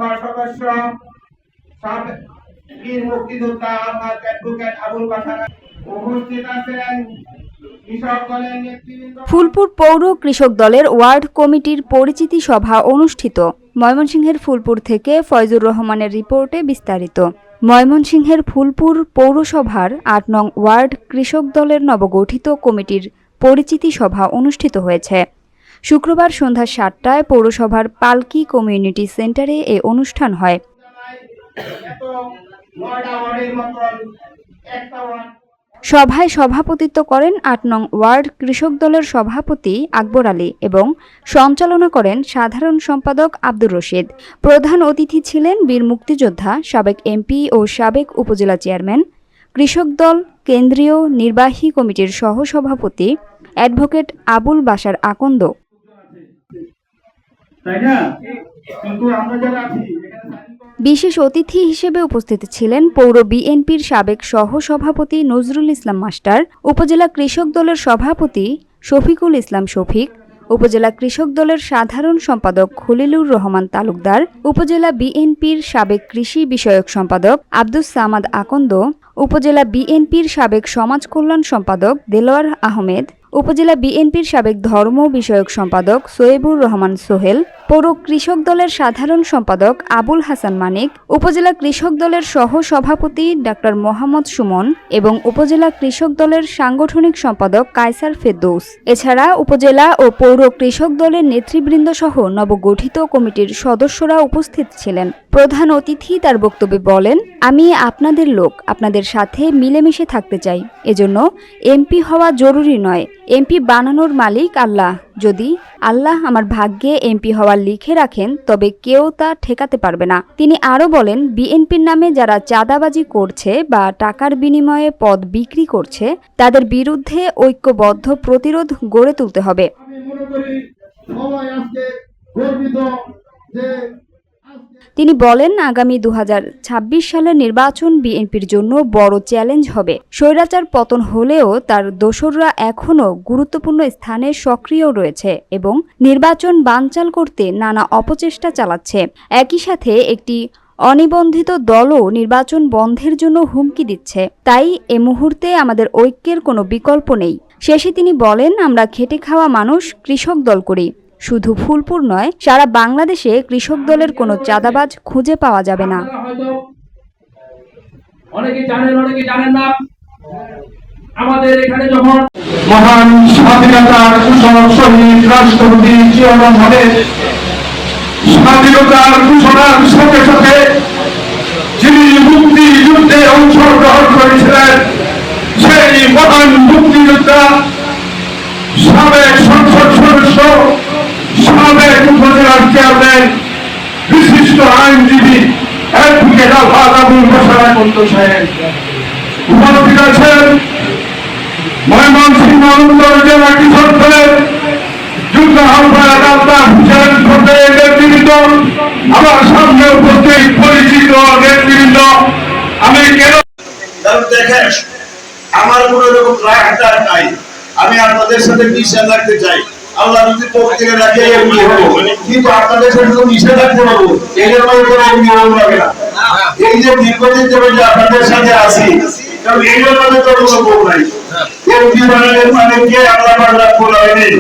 নম্বর সদস্য বীর মুক্তিযোদ্ধা আলহাজ অ্যাডভোকেট আবুল বাশার উপস্থিত আছেন। ফুলপুর পৌর কৃষক দলের ওয়ার্ড কমিটির পরিচিতি সভা অনুষ্ঠিত। ময়মনসিংহের ফুলপুর থেকে ফয়জুর রহমানের রিপোর্টে বিস্তারিত। ময়মনসিংহের ফুলপুর পৌরসভার ৮ নং ওয়ার্ড কৃষক দলের নবগঠিত কমিটির পরিচিতি সভা অনুষ্ঠিত হয়েছে। শুক্রবার সন্ধ্যা ৭টায় পৌরসভার পালকি কমিউনিটি সেন্টারে এ অনুষ্ঠান হয়। সভায় সভাপতিত্ব করেন ৮ নং ওয়ার্ড কৃষক দলের সভাপতি আকবর আলী এবং সঞ্চালনা করেন সাধারণ সম্পাদক আব্দুর রশিদ। প্রধান অতিথি ছিলেন বীর মুক্তিযোদ্ধা, সাবেক এমপি ও সাবেক উপজেলা চেয়ারম্যান, কৃষক দল কেন্দ্রীয় নির্বাহী কমিটির সহসভাপতি অ্যাডভোকেট আবুল বাশার আকন্দ। বিশেষ অতিথি হিসেবে উপস্থিত ছিলেন পৌর বিএনপির সাবেক সহসভাপতি নজরুল ইসলাম মাস্টার, উপজেলা কৃষক দলের সভাপতি শফিকুল ইসলাম শফিক, উপজেলা কৃষক দলের সাধারণ সম্পাদক খলিলুর রহমান তালুকদার, উপজেলা বিএনপির সাবেক কৃষি বিষয়ক সম্পাদক আব্দুস সামাদ আকন্দ, উপজেলা বিএনপির সাবেক সমাজ কল্যাণ সম্পাদক দেলোয়ার আহমেদ, উপজেলা বিএনপির সাবেক ধর্ম বিষয়ক সম্পাদক সোয়েবুর রহমান সোহেল, পৌর কৃষক দলের সাধারণ সম্পাদক আবুল হাসান মানিক, উপজেলা কৃষক দলের সহ সভাপতি ডাক্তার মোহাম্মদ সুমন এবং উপজেলা কৃষক দলের সাংগঠনিক সম্পাদক কায়সার ফেরদৌস। এছাড়া উপজেলা ও পৌর কৃষক দলের নেতৃবৃন্দ সহ নবগঠিত কমিটির সদস্যরা উপস্থিত ছিলেন। প্রধান অতিথি তার বক্তব্যে বলেন, আমি আপনাদের লোক, আপনাদের সাথে মিলেমিশে থাকতে চাই। এজন্য এমপি হওয়া জরুরি নয়, এমপি বানানোর মালিক আল্লাহ। যদি আল্লাহ আমার ভাগ্যে এমপি হওয়ার লিখে রাখেন তবে কেউ তা ঠেকাতে পারবে না। তিনি আরও বলেন, বিএনপির নামে যারা চাঁদাবাজি করছে বা টাকার বিনিময়ে পদ বিক্রি করছে তাদের বিরুদ্ধে ঐক্যবদ্ধ প্রতিরোধ গড়ে তুলতে হবে। তিনি বলেন, আগামী 2026 সালের নির্বাচন বিএনপির জন্য বড় চ্যালেঞ্জ হবে। স্বৈরাচার পতন হলেও তার দোসররা এখনও গুরুত্বপূর্ণ স্থানে সক্রিয় রয়েছে এবং নির্বাচন বানচাল করতে নানা অপচেষ্টা চালাচ্ছে। একই সাথে একটি অনিবন্ধিত দলও নির্বাচন বন্ধের জন্য হুমকি দিচ্ছে। তাই এ মুহূর্তে আমাদের ঐক্যের কোনো বিকল্প নেই। শেষে তিনি বলেন, আমরা খেটে খাওয়া মানুষ, কৃষক দল করি। শুধু ফুলপুর নয়, সারা বাংলাদেশে কৃষক দলের কোনো চাঁদাবাজ খুঁজে পাওয়া যাবে না। আমাদের এখানে যখন মহান স্বাধীনতার ঘোষণা শহীদ রাষ্ট্রপতি জিয়া রহমানের স্বাধীনতার ঘোষণার সাথে সাথে যিনি মুক্তিযুদ্ধে অংশগ্রহণ করেছিলেন সেই মহান মুক্তিযোদ্ধা, সাবেক সংসদ সদস্য, সাবেক উপজেলার চেয়ারম্যান, বিশিষ্ট আইনজীবী অ্যাডভোকেট আলহাজ আবুল বাশার আকন্দ সাহেব উপস্থিত আছেন। ময়মনসিংহ উত্তর জেলা কৃষক দলের যুগ্ম আহ্বায়ক আলতাফ হোসেন খোকনের নেতৃবৃন্দ, আমার সামনে উপস্থিত পরিচিত নেতৃবৃন্দ, আমি কেন দেখেন আমার কোনো রকম রাগ নাই, আমি আপনাদের সাথে মিশে থাকতে চাই। আল্লাহ যদি পবিত্র রাখে এমনি হবো, কিন্তু আপনাদের সাথে তো মিশে থাকতে পারবো, এদের মধ্যে কোনো এমনি হবো লাগে না। এই যে দীর্ঘদিন ধরে যে আপনাদের সাথে আছি, কারণ এগুলোর মধ্যে তো কোনো ভোগ নাই। এমপি বানানোর মানে কে আল্লাহ বাংলা খোলা হয়নি,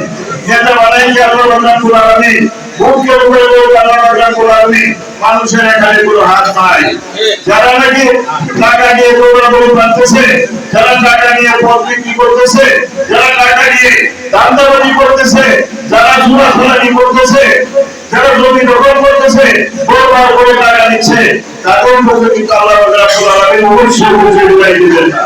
নেতা বানাই কে আল্লাহ বাংলা খোলা হয়নি, মুখের উপরে আল্লাহ বাংলা খোলা হয়নি, মানুষের এখানে কোনো হাত নাই। যারা নাকি টাকা নিয়ে দৌড়াদৌড়ি বাঁধতেছে, যারা টাকা নিয়ে পদ বিক্রি করতেছে, যারা টাকা নিয়ে দান্দাবাজি করতেছে, যারা জুয়াখেলানি করতেছে, যারা জমি দখল করতেছে, বড় করে টাকা নিচ্ছে, তাদের মুখে কিন্তু আল্লাহ রাব্বুল আলামিন অবশ্যই বুঝিয়ে দিবেন না।